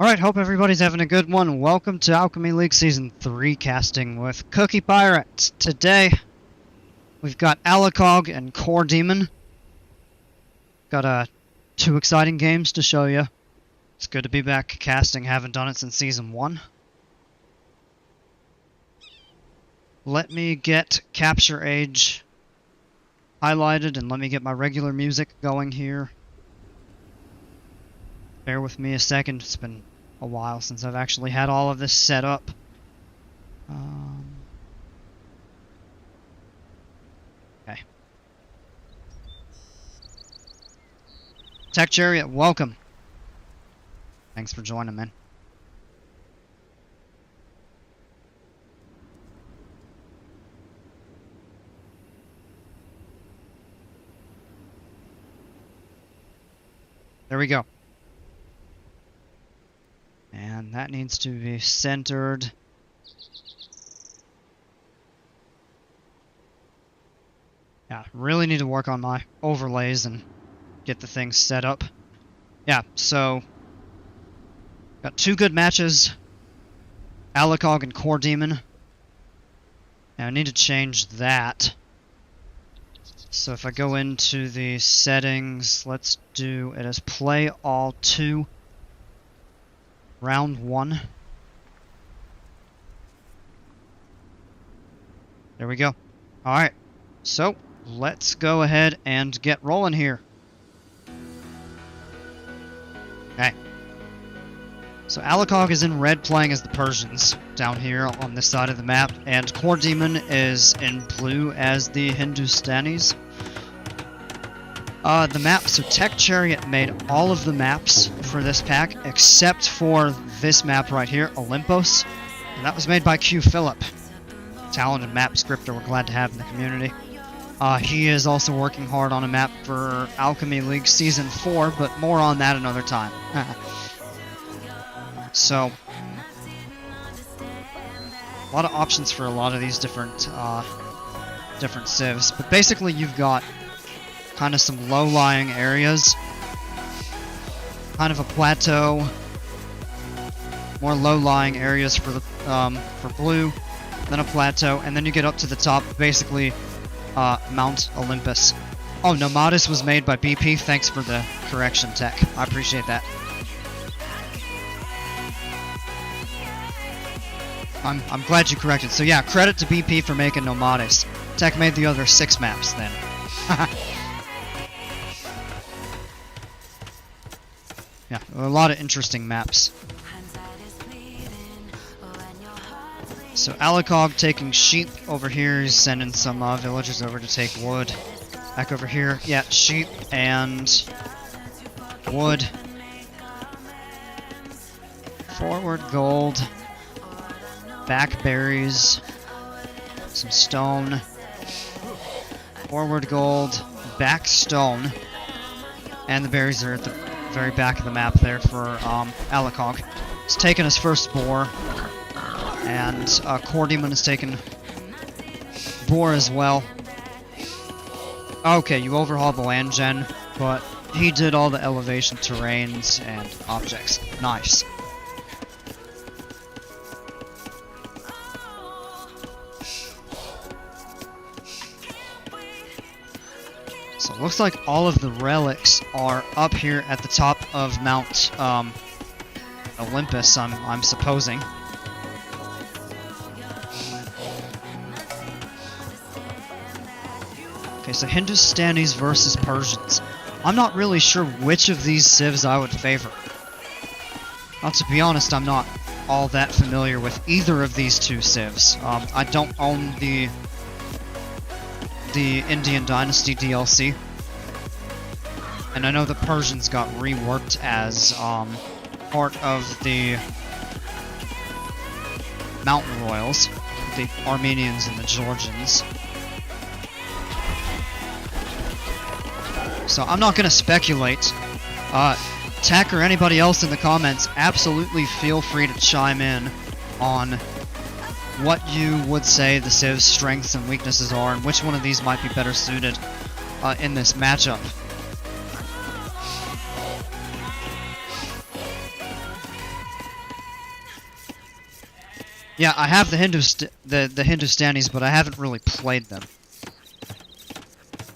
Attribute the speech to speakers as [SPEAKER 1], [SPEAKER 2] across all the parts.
[SPEAKER 1] Alright, hope everybody's having a good one. Welcome to Alchemy League Season 3 casting with Cookie Pirate. Today, we've got ALIKOG and KorDimon. Got two exciting games to show you. It's good to be back casting, haven't done it since Season 1. Let me get Capture Age highlighted and let me get my regular music going here. Bear with me a second, it's been a while since I've actually had all of this set up. Okay. Tech Chariot, welcome. Thanks for joining, man. There we go. And that needs to be centered. Yeah, really need to work on my overlays and get the thing set up. Yeah, so got two good matches, ALIKOG and KorDimon. And I need to change that. So if I go into the settings, let's do it as play all 2. Round 1. There we go. Alright, so let's go ahead and get rolling here. Okay. So ALIKOG is in red playing as the Persians down here on this side of the map, and KorDimon is in blue as the Hindustanis. The map, so Tech Chariot made all of the maps for this pack except for this map right here, Olympos, and that was made by Q Phillip, talented map scripter we're glad to have in the community. He is also working hard on a map for Alchemy League Season 4, but more on that another time. So, a lot of options for a lot of these different civs, but basically you've got kind of some low-lying areas, kind of a plateau, more low-lying areas for the for blue, then a plateau, and then you get up to the top, basically Mount Olympus. Oh, Nomadis was made by BP. Thanks for the correction, Tech. I appreciate that. I'm glad you corrected. So yeah, credit to BP for making Nomadis. Tech made the other 6 maps then. Yeah, a lot of interesting maps. So ALIKOG taking sheep over here, he's sending some villagers over to take wood. Back over here, yeah, sheep and wood. Forward gold. Back berries. Some stone. Forward gold. Back stone. And the berries are at the very back of the map there for ALIKOG. He's taken his first boar, and KorDimon has taken boar as well. Okay, you overhauled the land gen, but he did all the elevation terrains and objects. Nice. So it looks like all of the relics are up here at the top of Mount Olympus, I'm supposing. Okay, so Hindustanis versus Persians. I'm not really sure which of these civs I would favor. Now, to be honest, I'm not all that familiar with either of these two civs. I don't own the Indian Dynasty DLC, and I know the Persians got reworked as part of the Mountain Royals, the Armenians and the Georgians. So I'm not going to speculate. Tech or anybody else in the comments, absolutely feel free to chime in on what you would say the civ's strengths and weaknesses are, and which one of these might be better suited in this matchup. Yeah, I have the Hindustanis, but I haven't really played them.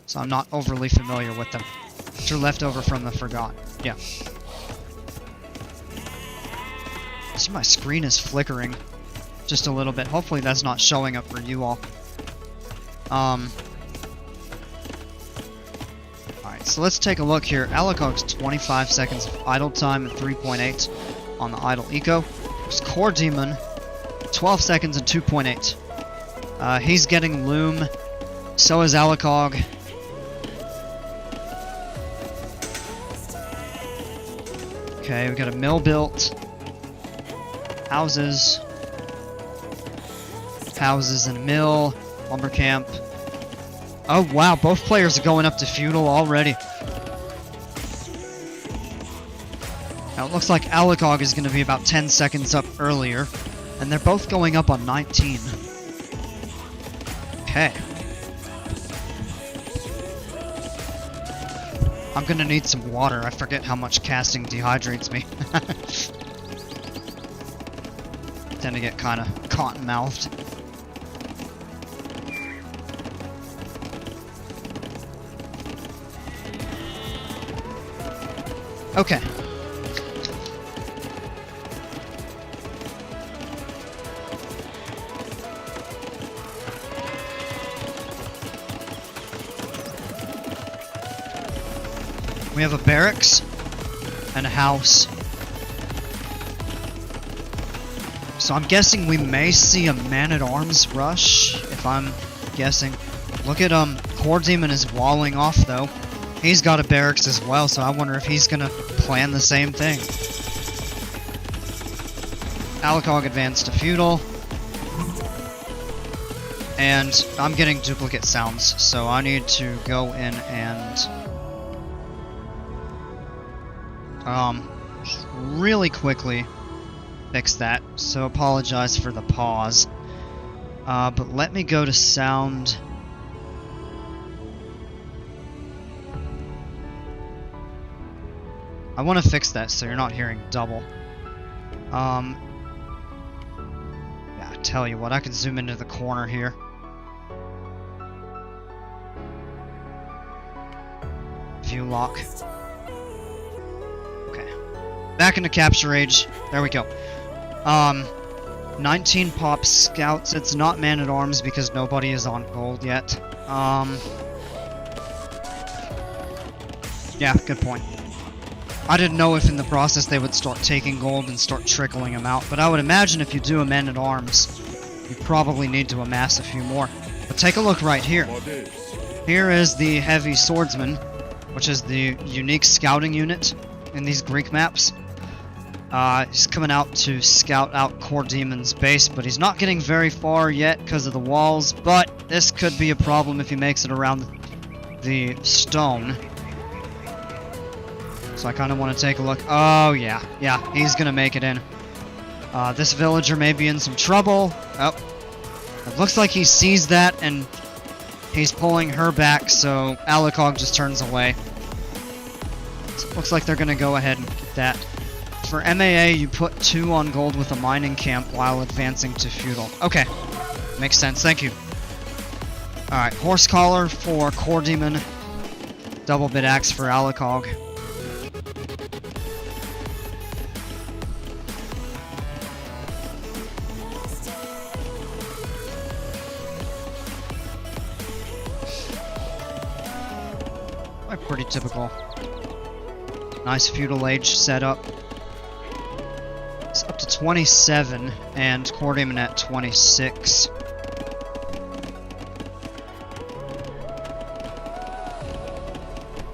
[SPEAKER 1] So I'm not overly familiar with them. Which are left over from the Forgotten. Yeah. See, my screen is flickering just a little bit. Hopefully that's not showing up for you all. Alright, so let's take a look here. ALIKOG's 25 seconds of idle time and 3.8 on the idle eco. There's KorDimon, 12 seconds and 2.8. He's getting loom. So is ALIKOG. Okay, we got a mill built. Houses. Houses and a mill. Lumber camp. Oh wow, both players are going up to feudal already. Now it looks like ALIKOG is going to be about 10 seconds up earlier. And they're both going up on 19. Okay. I'm gonna need some water. I forget how much casting dehydrates me. Tend to get kind of cotton-mouthed. Okay. We have a barracks and a house. So I'm guessing we may see a man-at-arms rush, if I'm guessing. Look at KorDimon is walling off though. He's got a barracks as well, so I wonder if he's gonna plan the same thing. ALIKOG advanced to feudal. And I'm getting duplicate sounds, so I need to go in and really quickly fix that, so apologize for the pause. But let me go to sound. I want to fix that so you're not hearing double. Yeah, I tell you what, I can zoom into the corner here. View lock. Back into capture age. There we go. 19 pop scouts. It's not man-at-arms because nobody is on gold yet. Yeah, good point. I didn't know if in the process they would start taking gold and start trickling them out, but I would imagine if you do a man-at-arms, you probably need to amass a few more. But take a look right here. Here is the heavy swordsman, which is the unique scouting unit in these Greek maps. He's coming out to scout out KorDimon's base, but he's not getting very far yet because of the walls, but this could be a problem if he makes it around the stone. So I kind of want to take a look. Oh, yeah, he's going to make it in. This villager may be in some trouble. Oh, it looks like he sees that, and he's pulling her back, so ALIKOG just turns away. So it looks like they're going to go ahead and get that. For MAA, you put 2 on gold with a mining camp while advancing to feudal. Okay, makes sense, thank you. Alright, horse collar for KorDimon. Double bit axe for ALIKOG. Pretty typical. Nice feudal age setup. It's up to 27 and KorDimon at 26.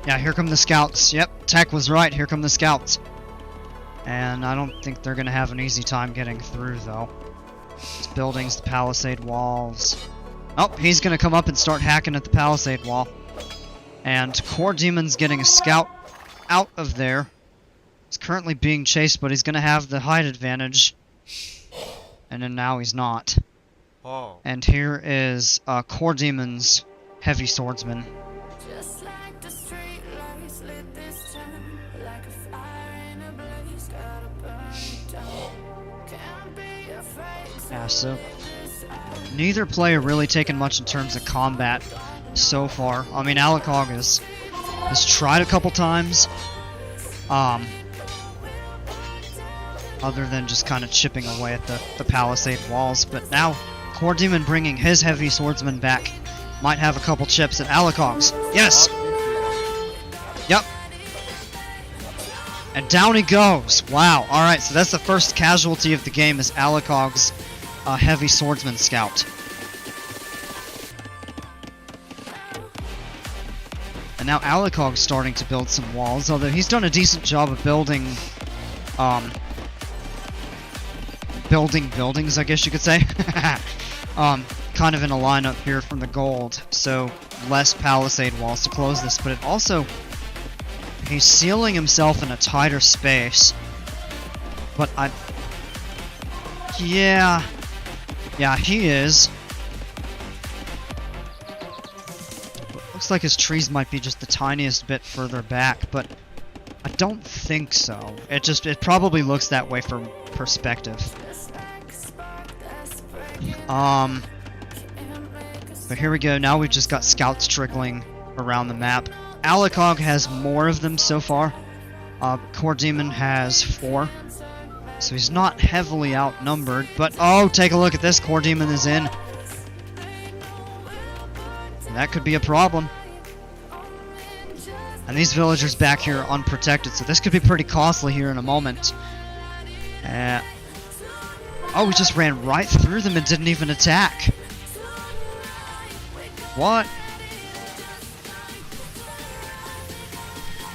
[SPEAKER 1] Yeah, here come the scouts. Yep, Tech was right. Here come the scouts. And I don't think they're going to have an easy time getting through, though. These buildings, the palisade walls. Oh, he's going to come up and start hacking at the palisade wall. And KorDimon's getting a scout out of there. He's currently being chased, but he's going to have the height advantage. And then now he's not.
[SPEAKER 2] Oh.
[SPEAKER 1] And here is KorDimon's heavy swordsman. Yeah, so neither player really taken much in terms of combat so far. I mean, ALIKOG has tried a couple times, other than just kind of chipping away at the palisade walls. But now KorDimon bringing his heavy swordsman back might have a couple chips at ALIKOG's. Yes! Yep. And down he goes. Wow. Alright, so that's the first casualty of the game, is ALIKOG's heavy swordsman scout. And now ALIKOG's starting to build some walls, although he's done a decent job of building buildings, I guess you could say. Kind of in a lineup here from the gold, so less palisade walls to close this, but it also, he's sealing himself in a tighter space. But yeah, he is. Looks like his trees might be just the tiniest bit further back, but I don't think so. It probably looks that way from perspective. But here we go, now we've just got scouts trickling around the map. ALIKOG has more of them so far. KorDimon has 4. So he's not heavily outnumbered, but oh, take a look at this, KorDimon is in. That could be a problem. And these villagers back here are unprotected, so this could be pretty costly here in a moment. Oh, we just ran right through them and didn't even attack. What?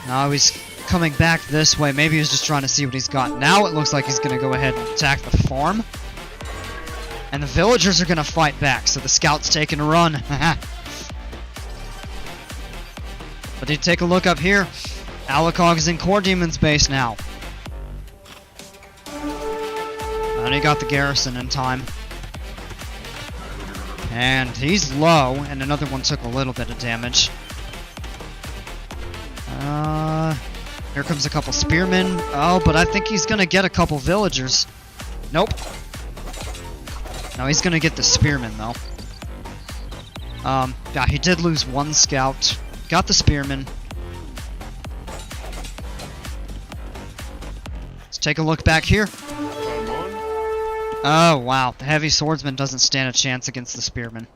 [SPEAKER 1] Now he's coming back this way. Maybe he's just trying to see what he's got. Now it looks like he's going to go ahead and attack the farm. And the villagers are going to fight back, so the scout's taking a run. But you take a look up here. ALIKOG is in KorDimon's base now. And he got the garrison in time. And he's low, and another one took a little bit of damage. Here comes a couple spearmen. Oh, but I think he's gonna get a couple villagers. Nope. No, he's gonna get the spearmen, though. Yeah, he did lose one scout. Got the spearmen. Let's take a look back here. Oh, wow. The heavy swordsman doesn't stand a chance against the spearman.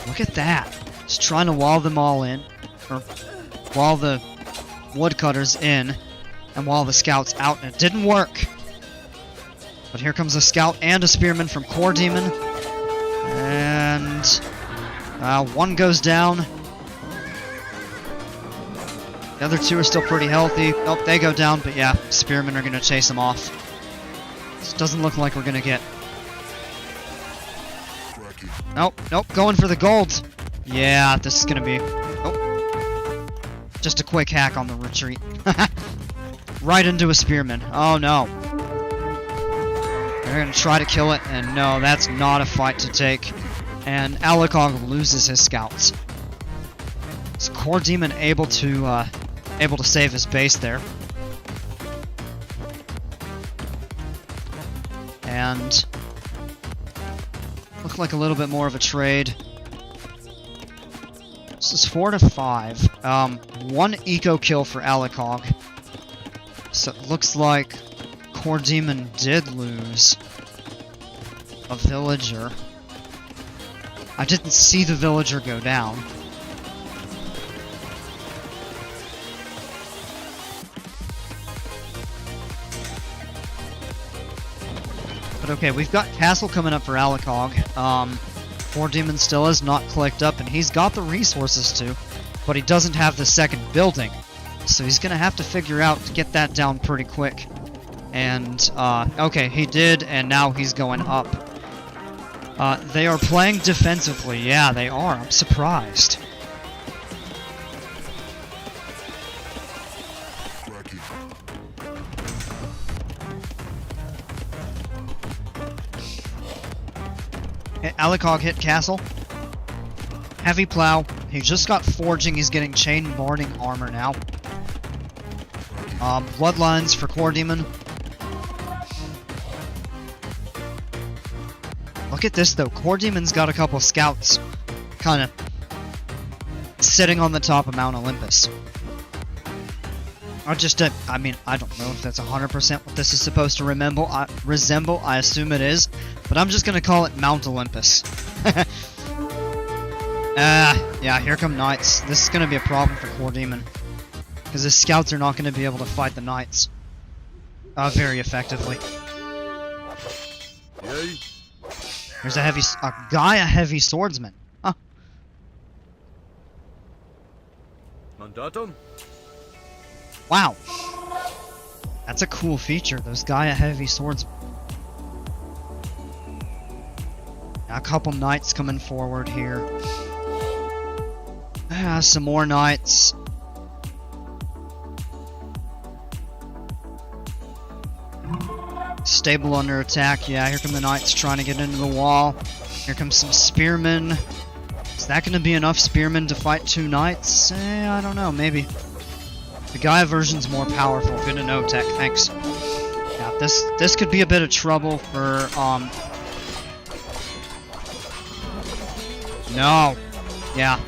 [SPEAKER 1] Look at that. Just trying to wall them all in. Or wall the woodcutters in. And wall the scouts out. And it didn't work. But here comes a scout and a spearman from KorDimon. And one goes down. The other two are still pretty healthy. Nope, they go down, but yeah, spearmen are going to chase them off. This doesn't look like we're going to get... Nope, going for the gold. Yeah, this is going to be... Oh. Just a quick hack on the retreat. Right into a spearman. Oh no. They're going to try to kill it, and no, that's not a fight to take. And ALIKOG loses his scouts. Is KorDimon able to save his base there? And look like a little bit more of a trade. This is 4-5. One eco kill for ALIKOG. So it looks like KorDimon did lose a villager. I didn't see the villager go down. But okay, we've got castle coming up for ALIKOG. KorDimon still is not clicked up, and he's got the resources to, but he doesn't have the second building. So he's going to have to figure out to get that down pretty quick. And, okay, he did, and now he's going up. They are playing defensively. Yeah, they are. I'm surprised. ALIKOG hit castle. Heavy plow. He just got forging. He's getting chain boarding armor now. Bloodlines for KorDimon. Look at this though. KorDimon's got a couple scouts kind of sitting on the top of Mount Olympus. I mean, I don't know if that's 100% what this is supposed to resemble. I assume it is, but I'm just gonna call it Mount Olympus. Yeah, here come knights. This is gonna be a problem for KorDimon, because the scouts are not gonna be able to fight the knights very effectively. There's a heavy swordsman. Huh.
[SPEAKER 2] Mandatum?
[SPEAKER 1] Wow. That's a cool feature, those Gaia heavy swordsmen. A couple knights coming forward here. Some more knights. Stable under attack. Yeah, here come the knights trying to get into the wall. Here comes some spearmen. Is that going to be enough spearmen to fight two knights? I don't know, maybe. The Gaia version's more powerful. Good to know, Tech. Thanks. Yeah, this could be a bit of trouble for, No. Yeah.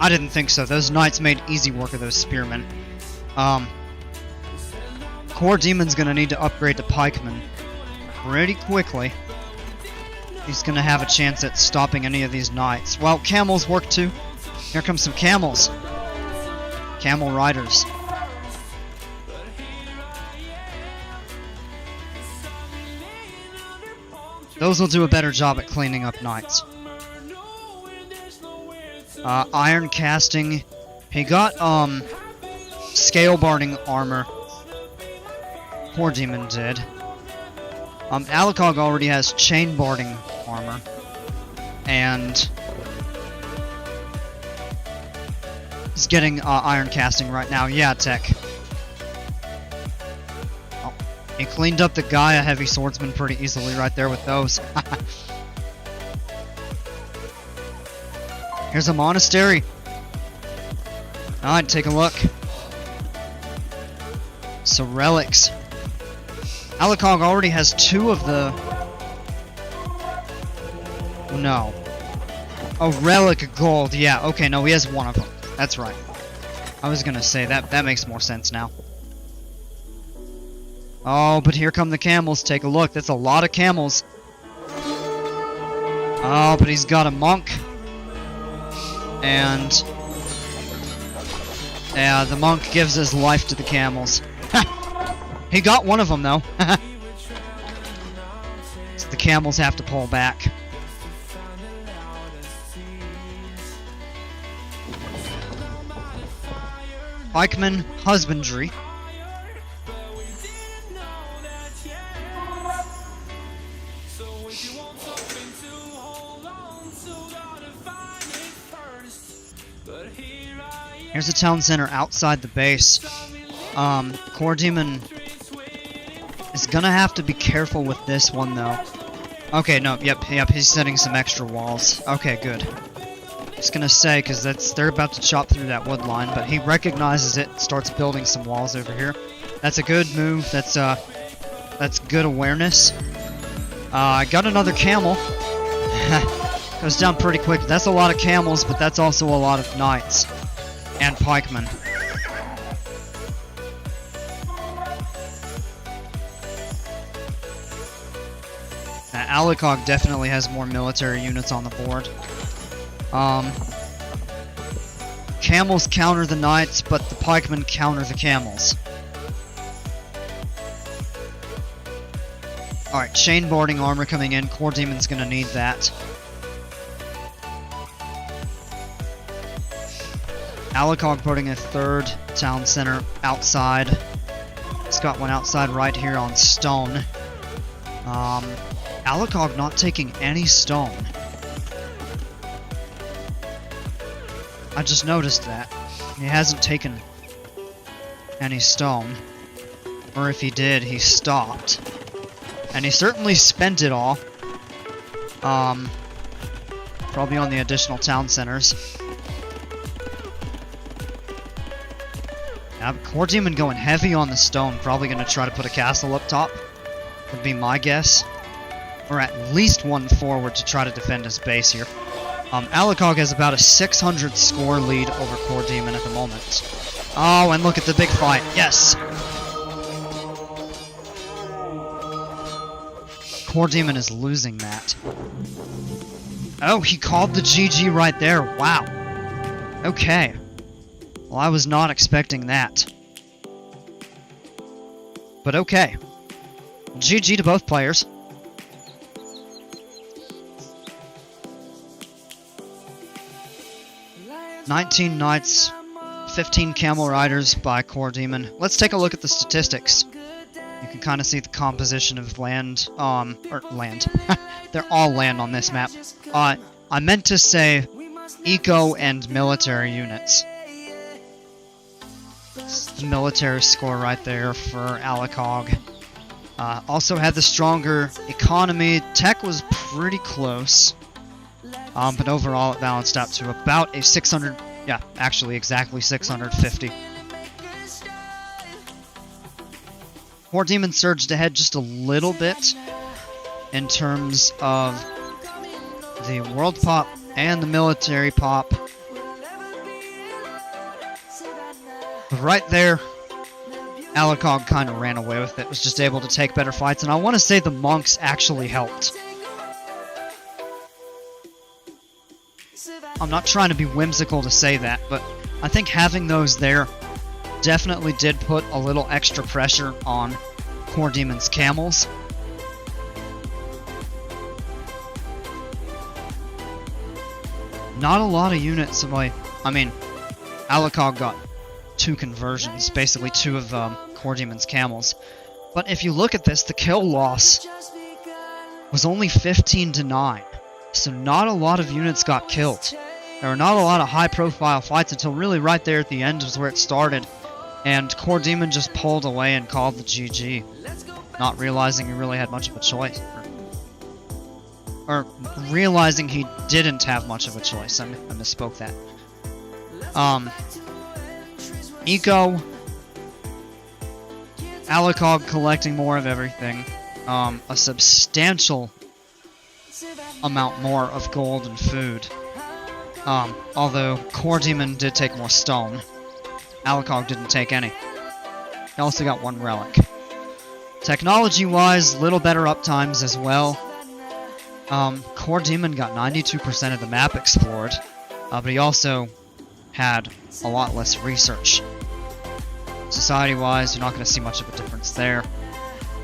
[SPEAKER 1] I didn't think so. Those knights made easy work of those spearmen. KorDimon's gonna need to upgrade to pikemen pretty quickly. He's gonna have a chance at stopping any of these knights. Well, camels work too. Here comes some camels. Camel riders. Those will do a better job at cleaning up knights. Iron casting. He got scale barding armor. KorDimon did. ALIKOG already has chain barding armor. And he's getting iron casting right now. Yeah, Tech. Oh, he cleaned up the Gaia heavy swordsman pretty easily right there with those. Here's a monastery. Alright, take a look. So relics. ALIKOG already has two of the... No. Oh, relic gold. Yeah, okay, no, he has one of them. That's right. I was gonna say, that makes more sense now. Oh, but here come the camels. Take a look. That's a lot of camels. Oh, but he's got a monk. And... yeah, the monk gives his life to the camels. He got one of them, though. So the camels have to pull back. Pikeman husbandry. Here's a town center outside the base. KorDimon is gonna have to be careful with this one, though. Okay, no, yep, he's setting some extra walls. Okay, good. Just gonna say, because they're about to chop through that wood line, but he recognizes it, starts building some walls over here. That's a good move. That's good awareness. I got another camel. Goes down pretty quick. That's a lot of camels, but that's also a lot of knights and pikemen. ALIKOG definitely has more military units on the board. Camels counter the knights, but the pikemen counter the camels. Alright, chain boarding armor coming in. KorDimon's gonna need that. ALIKOG putting a third town center outside. It's got one outside right here on stone. ALIKOG not taking any stone. I just noticed that. He hasn't taken any stone. Or if he did, he stopped. And he certainly spent it all. probably on the additional town centers. Yeah, KorDimon going heavy on the stone, probably going to try to put a castle up top, would be my guess. Or at least one forward to try to defend his base here. ALIKOG has about a 600 score lead over KorDimon at the moment. Oh, and look at the big fight. Yes! KorDimon is losing that. Oh, he called the GG right there. Wow. Okay. Well, I was not expecting that. But okay. GG to both players. "19 Knights, 15 Camel Riders" by KorDimon. Let's take a look at the statistics. You can kind of see the composition of land, or land. They're all land on this map. I meant to say eco and military units. It's the military score right there for ALIKOG. Also had the stronger economy. Tech was pretty close. But overall it balanced out to about a 600, yeah, actually exactly 650. KorDimon surged ahead just a little bit in terms of the world pop and the military pop. But right there, ALIKOG kind of ran away with it, was just able to take better fights, and I want to say the monks actually helped. I'm not trying to be whimsical to say that, but I think having those there definitely did put a little extra pressure on KorDimon's camels. Not a lot of units of ALIKOG got 2 conversions, basically 2 of KorDimon's camels. But if you look at this, the kill loss was only 15-9. So not a lot of units got killed. There were not a lot of high-profile fights until really right there at the end was where it started. And KorDimon just pulled away and called the GG, not realizing he really had much of a choice. Or realizing he didn't have much of a choice. I misspoke that. Eco. ALIKOG collecting more of everything. A substantial amount more of gold and food. Although KorDimon did take more stone. ALIKOG didn't take any. He also got 1 relic. Technology-wise, little better uptimes as well. KorDimon got 92% of the map explored, but he also had a lot less research. Society-wise, you're not going to see much of a difference there.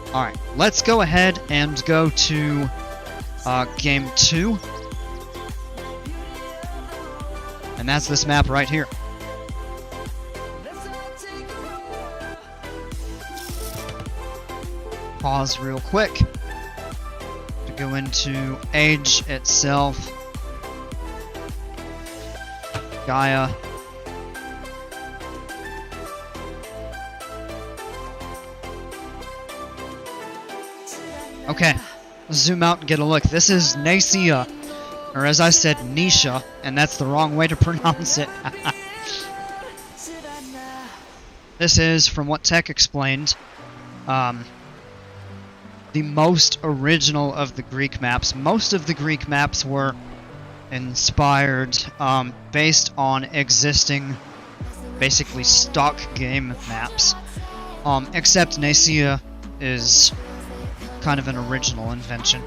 [SPEAKER 1] Alright, let's go ahead and go to Game 2. And that's this map right here. Pause real quick to go into Age itself. Gaia. Okay, let's zoom out and get a look. This is Nicaea, or as I said, Nisha, and that's the wrong way to pronounce it. This is, from what Tech explained, the most original of the Greek maps. Most of the Greek maps were inspired based on existing, basically stock game maps. Except Nicaea is kind of an original invention.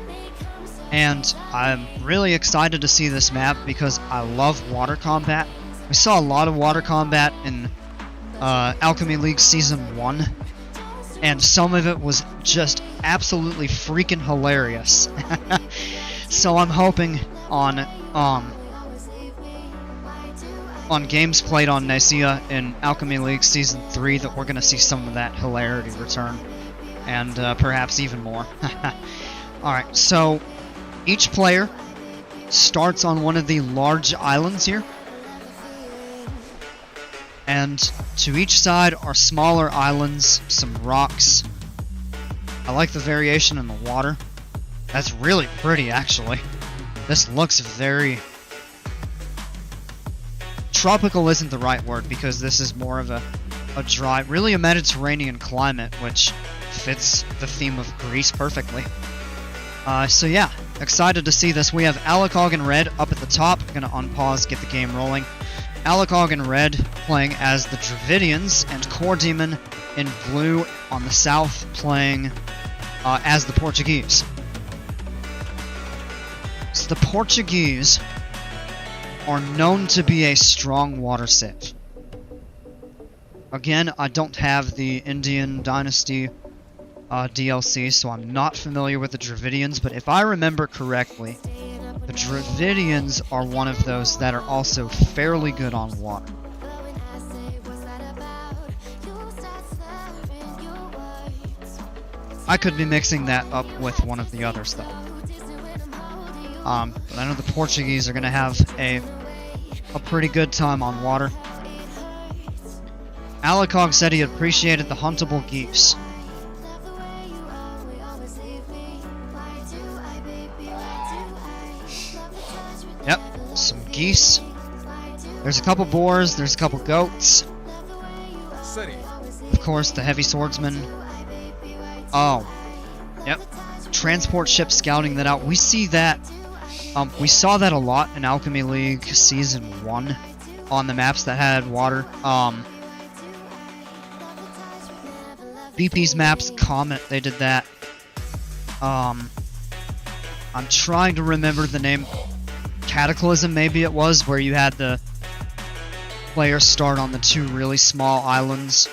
[SPEAKER 1] And I'm really excited to see this map because I love water combat. We saw a lot of water combat in Alchemy League Season 1, and some of it was just absolutely freaking hilarious. So I'm hoping on games played on Nicaea in Alchemy League Season 3 that we're going to see some of that hilarity return, and perhaps even more. Alright, so each player starts on one of the large islands here, and to each side are smaller islands, some rocks. I like the variation in the water. That's really pretty, actually. This looks very, tropical isn't the right word because this is more of a dry, really a Mediterranean climate, which fits the theme of Greece perfectly. So yeah, excited to see this. We have ALIKOG in red up at the top. Gonna unpause, get the game rolling. ALIKOG in red playing as the Dravidians, and KorDimon in blue on the south playing as the Portuguese. So the Portuguese are known to be a strong water civ. Again, I don't have the Indian Dynasty DLC, so I'm not familiar with the Dravidians, but if I remember correctly, the Dravidians are one of those that are also fairly good on water. I could be mixing that up with one of the others, though. But I know the Portuguese are going to have a pretty good time on water. ALIKOG said he appreciated the huntable geese. Yep, some geese. There's a couple boars, there's a couple goats. Of course, the heavy swordsman. Oh, yep. Transport ship scouting that out. We see that. We saw that a lot in Alchemy League Season 1 on the maps that had water. BP's maps, Comet, they did that. I'm trying to remember the name. Cataclysm, maybe it was, where you had the players start on the two really small islands,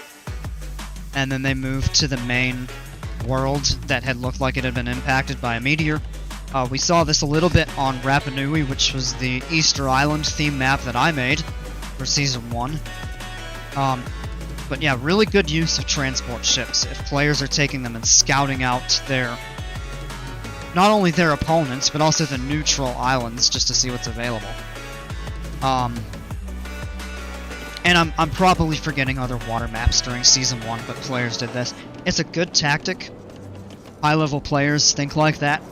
[SPEAKER 1] and then they moved to the main world that had looked like it had been impacted by a meteor. We saw this a little bit on Rapa Nui, which was the Easter Island theme map that I made for Season 1. But yeah, really good use of transport ships if players are taking them and scouting out their, not only their opponents, but also the neutral islands just to see what's available. And I'm probably forgetting other water maps during Season 1, but players did this. It's a good tactic. High-level players think like that.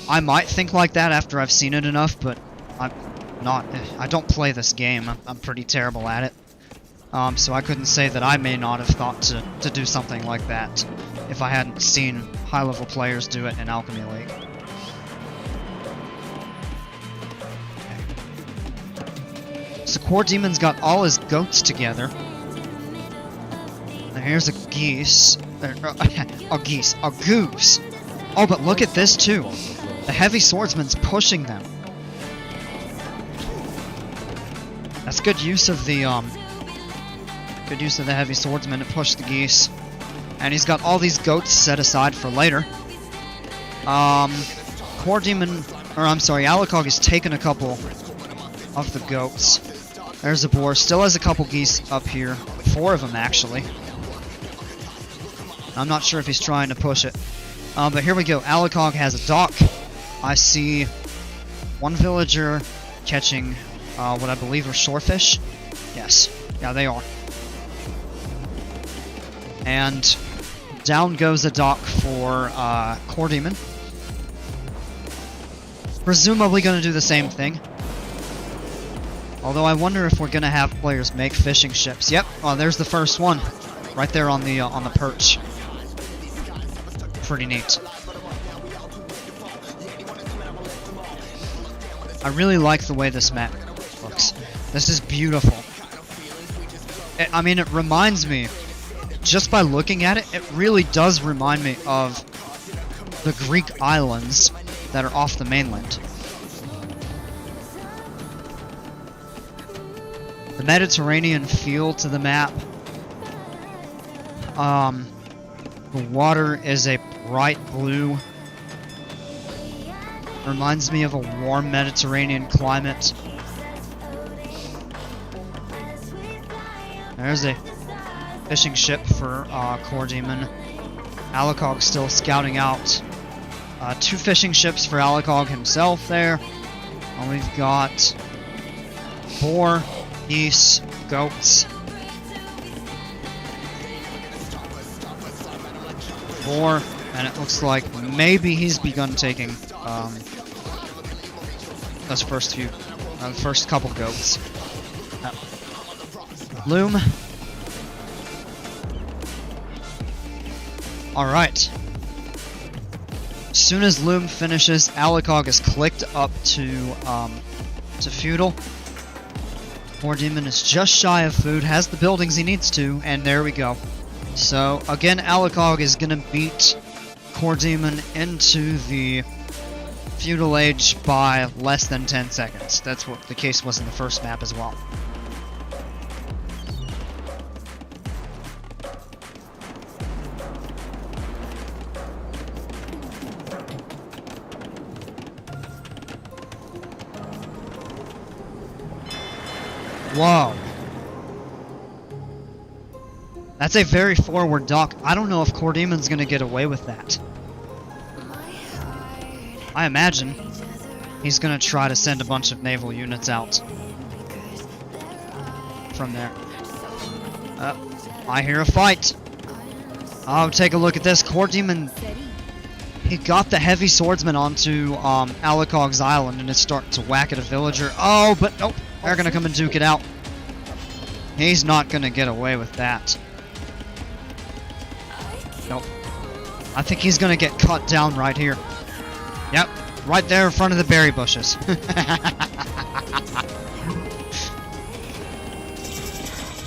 [SPEAKER 1] I might think like that after I've seen it enough, but I'm not. I don't play this game. I'm pretty terrible at it. So I couldn't say that I may not have thought to do something like that if I hadn't seen high-level players do it in Alchemy League. Okay. So KorDimon's got all his goats together. And here's a geese. A goose. Oh, but look at this too. The heavy swordsman's pushing them. That's good use of the heavy swordsman to push the geese. And he's got all these goats set aside for later. ALIKOG has taken a couple of the goats. There's a boar. Still has a couple geese up here. 4 of them, actually. I'm not sure if he's trying to push it. But here we go. ALIKOG has a dock. I see one villager catching what I believe are shorefish. Yes. Yeah, they are. And down goes a dock for KorDimon. Presumably going to do the same thing. Although I wonder if we're going to have players make fishing ships. Yep, there's the first one. Right there on the perch. Pretty neat. I really like the way this map looks. This is beautiful. I mean, it reminds me, just by looking at it, it really does remind me of the Greek islands that are off the mainland. The Mediterranean feel to the map. The water is a bright blue. Reminds me of a warm Mediterranean climate. There's a fishing ship for KorDimon. ALIKOG still scouting out 2 fishing ships for ALIKOG himself there. And we've got boar, geese, goats. Boar, and it looks like maybe he's begun taking those first few The first couple goats. Loom. Alright. As soon as Loom finishes, ALIKOG is clicked up to feudal. KorDimon is just shy of food, has the buildings he needs to, and there we go. So again, ALIKOG is gonna beat KorDimon into the feudal age by less than 10 seconds. That's what the case was in the first map as well. Whoa. That's a very forward dock. I don't know if KorDimon's gonna get away with that. I imagine he's gonna try to send a bunch of naval units out from there. I hear a fight. Oh, take a look at this. KorDimon, he got the heavy swordsman onto ALIKOG's island and is starting to whack at a villager. Oh, but nope. They're gonna come and duke it out. He's not gonna get away with that. Nope. I think he's gonna get cut down right here. Yep, right there in front of the berry bushes.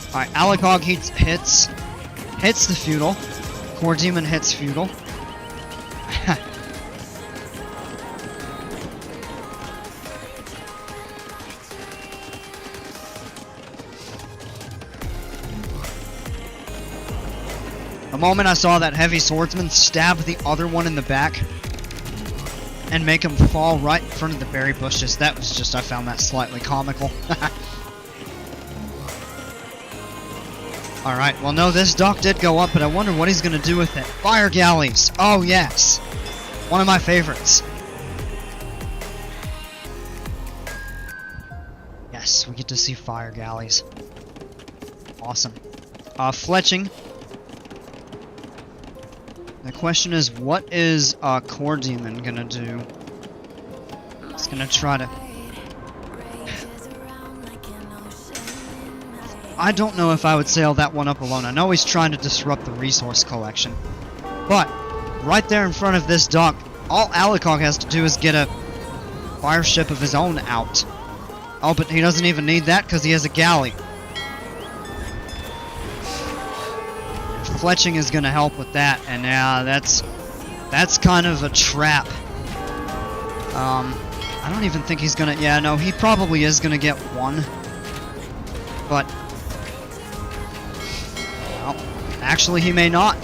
[SPEAKER 1] Alright, ALIKOG hits the feudal. KorDimon hits feudal. The moment I saw that heavy swordsman stab the other one in the back and make him fall right in front of the berry bushes, that was just, I found that slightly comical. Alright, well no, this dock did go up, but I wonder what he's going to do with it. Fire galleys! Oh yes! One of my favorites. Yes, we get to see fire galleys. Awesome. Fletching. The question is, what is KorDimon gonna do? He's gonna try to... I don't know if I would sail that one up alone. I know he's trying to disrupt the resource collection. But, right there in front of this dock, all ALIKOG has to do is get a fire ship of his own out. Oh, but he doesn't even need that because he has a galley. Fletching is going to help with that, and yeah, that's kind of a trap. I don't even think he's gonna... Yeah, no, he probably is gonna get one. But... well, actually he may not.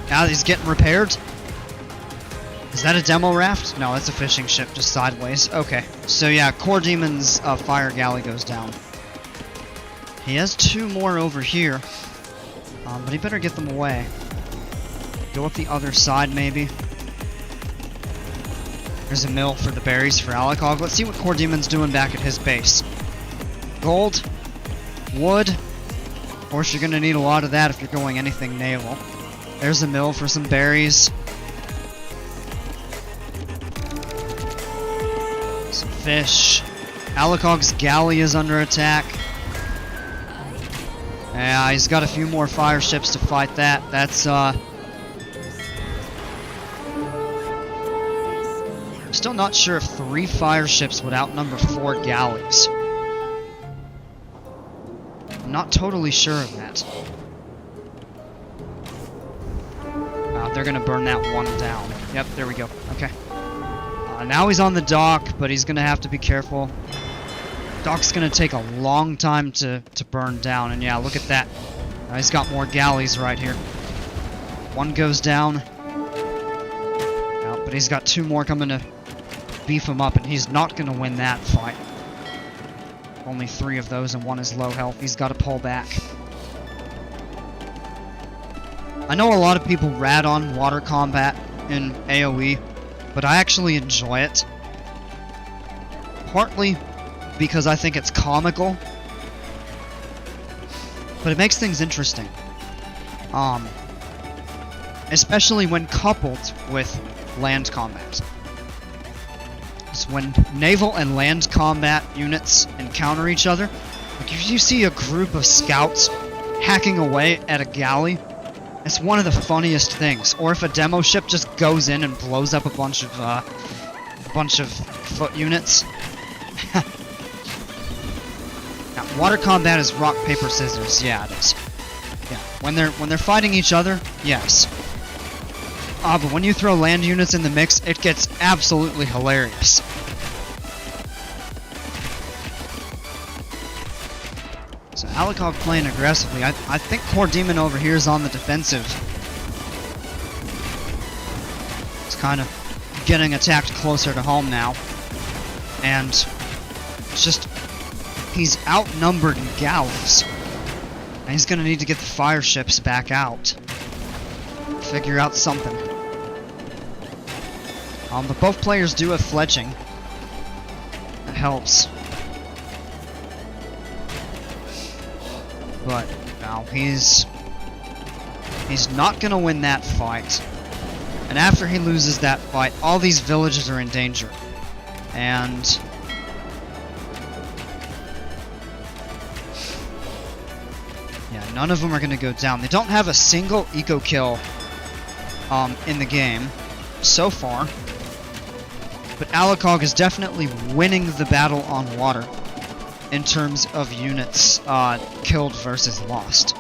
[SPEAKER 1] Now he's getting repaired. Is that a demo raft? No, that's a fishing ship, just sideways. Okay, so yeah, KorDimon's fire galley goes down. He has two more over here. But he better get them away. Go up the other side, maybe. There's a mill for the berries for ALIKOG. Let's see what KorDimon's doing back at his base. Gold. Wood. Of course, you're going to need a lot of that if you're going anything naval. There's a mill for some berries. Some fish. ALIKOG's galley is under attack. Yeah, he's got a few more fire ships to fight that. That's, I'm still not sure if 3 fire ships would outnumber 4 galleys. I'm not totally sure of that. They're gonna burn that one down. Yep, there we go. Okay. Now he's on the dock, but he's gonna have to be careful. Dock's gonna take a long time to burn down, and yeah, look at that. He's got more galleys right here. One goes down. But he's got 2 more coming to beef him up, and he's not gonna win that fight. Only 3 of those, and 1 is low health. He's got to pull back. I know a lot of people rat on water combat in AoE, but I actually enjoy it. Partly because I think it's comical, but it makes things interesting. Especially when coupled with land combat. So when naval and land combat units encounter each other, like if you see a group of scouts hacking away at a galley, it's one of the funniest things. Or if a demo ship just goes in and blows up a bunch of foot units. Now, water combat is rock, paper, scissors. Yeah, it is. Yeah, when they're fighting each other, yes. But when you throw land units in the mix, it gets absolutely hilarious. So ALIKOG playing aggressively. I think KorDimon over here is on the defensive. It's kind of getting attacked closer to home now. And it's just, he's outnumbered in galleys. And he's going to need to get the fire ships back out. Figure out something. But both players do have fletching. That helps. But now he's not gonna win that fight. And after he loses that fight, all these villages are in danger. And yeah, none of them are gonna go down. They don't have a single eco kill in the game so far. But ALIKOG is definitely winning the battle on water in terms of units killed versus lost.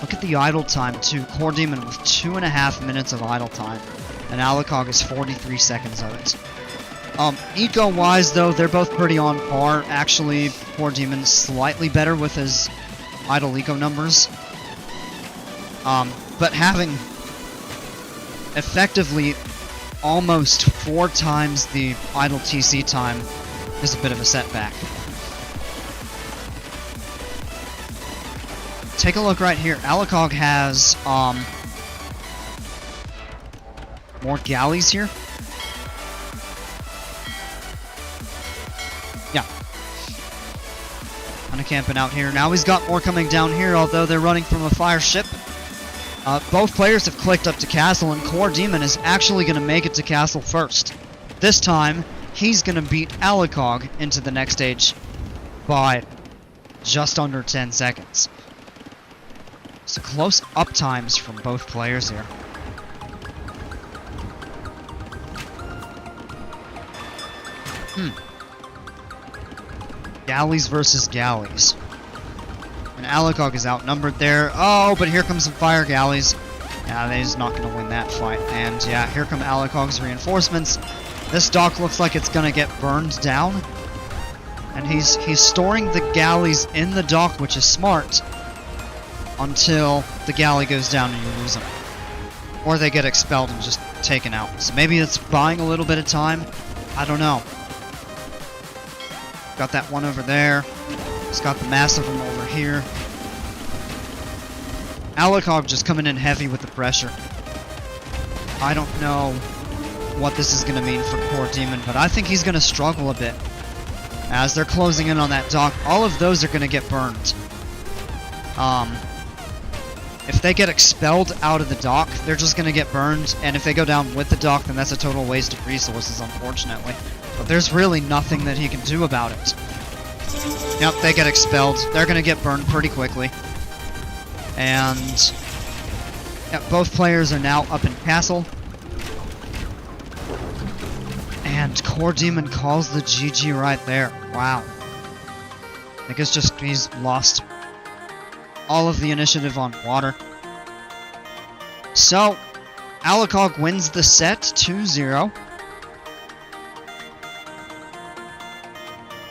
[SPEAKER 1] Look at the idle time too. KorDimon with 2.5 minutes of idle time, and ALIKOG is 43 seconds of it. Eco-wise though, they're both pretty on par. Actually, KorDimon slightly better with his idle eco numbers. But having effectively almost 4 times the idle TC time is a bit of a setback. Take a look right here. ALIKOG has more galleys here. Yeah. Kind of camping out here. Now he's got more coming down here, although they're running from a fire ship. Both players have clicked up to castle, and KorDimon is actually going to make it to castle first. This time, he's going to beat ALIKOG into the next stage by just under 10 seconds. So close up times from both players here. Galleys versus galleys. And ALIKOG is outnumbered there. Oh, but here comes some fire galleys. Yeah, he's not going to win that fight. And yeah, here come ALIKOG's reinforcements. This dock looks like it's going to get burned down. And he's storing the galleys in the dock, which is smart, until the galley goes down and you lose them. Or they get expelled and just taken out. So maybe it's buying a little bit of time. I don't know. Got that one over there. He's got the mass of them over here. ALIKOG just coming in heavy with the pressure. I don't know what this is going to mean for KorDimon, but I think he's going to struggle a bit. As they're closing in on that dock, all of those are going to get burned. If they get expelled out of the dock, they're just going to get burned, and if they go down with the dock, then that's a total waste of resources, unfortunately. But there's really nothing that he can do about it. Yep, they get expelled. They're going to get burned pretty quickly. And yep, both players are now up in castle. And KorDimon calls the GG right there. Wow. I think it's just he's lost all of the initiative on water. So, ALIKOG wins the set 2-0.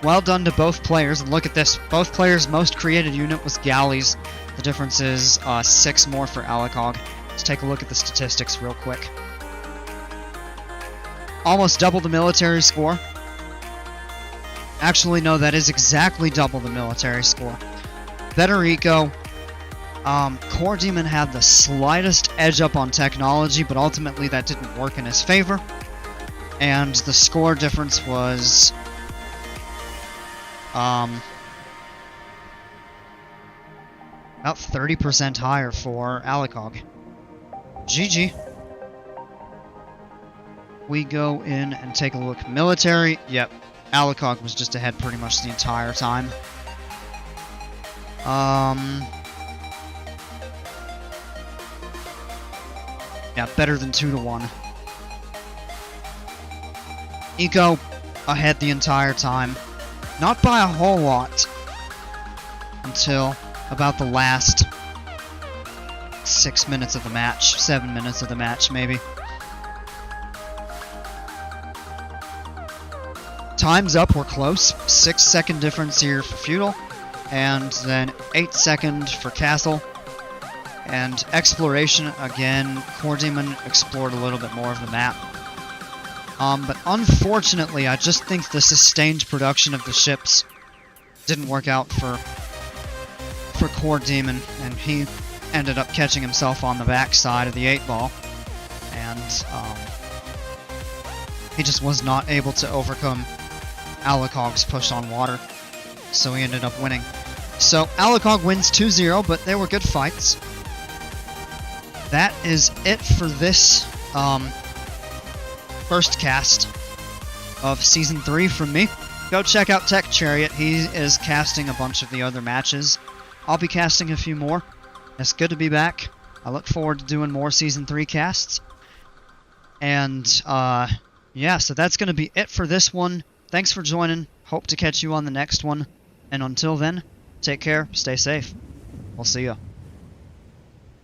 [SPEAKER 1] Well done to both players, and look at this. Both players' most created unit was galleys. The difference is 6 more for ALIKOG. Let's take a look at the statistics real quick. Almost double the military score. Actually, no, that is exactly double the military score. Better eco. KorDimon had the slightest edge up on technology, but ultimately that didn't work in his favor. And the score difference was about 30% higher for ALIKOG. GG. we go in and take a look. Military, yep. ALIKOG was just ahead pretty much the entire time. Yeah, better than 2-1. Eco ahead the entire time. Not by a whole lot. Until about the last 6 minutes of the match. 7 minutes of the match, maybe. Time's up, we're close. 6-second difference here for Feudal. And then 8-second for Castle. And Exploration, again, KorDimon explored a little bit more of the map. But unfortunately, I just think the sustained production of the ships didn't work out for KorDimon, and he ended up catching himself on the backside of the 8-ball. And he just was not able to overcome ALIKOG's push on water, so he ended up winning. So ALIKOG wins 2-0, but they were good fights. That is it for this first cast of Season 3 from me. Go check out Tech Chariot. He is casting a bunch of the other matches. I'll be casting a few more. It's good to be back. I look forward to doing more Season 3 casts. And, yeah, so that's going to be it for this one. Thanks for joining. Hope to catch you on the next one. And until then, take care, stay safe. We'll see ya.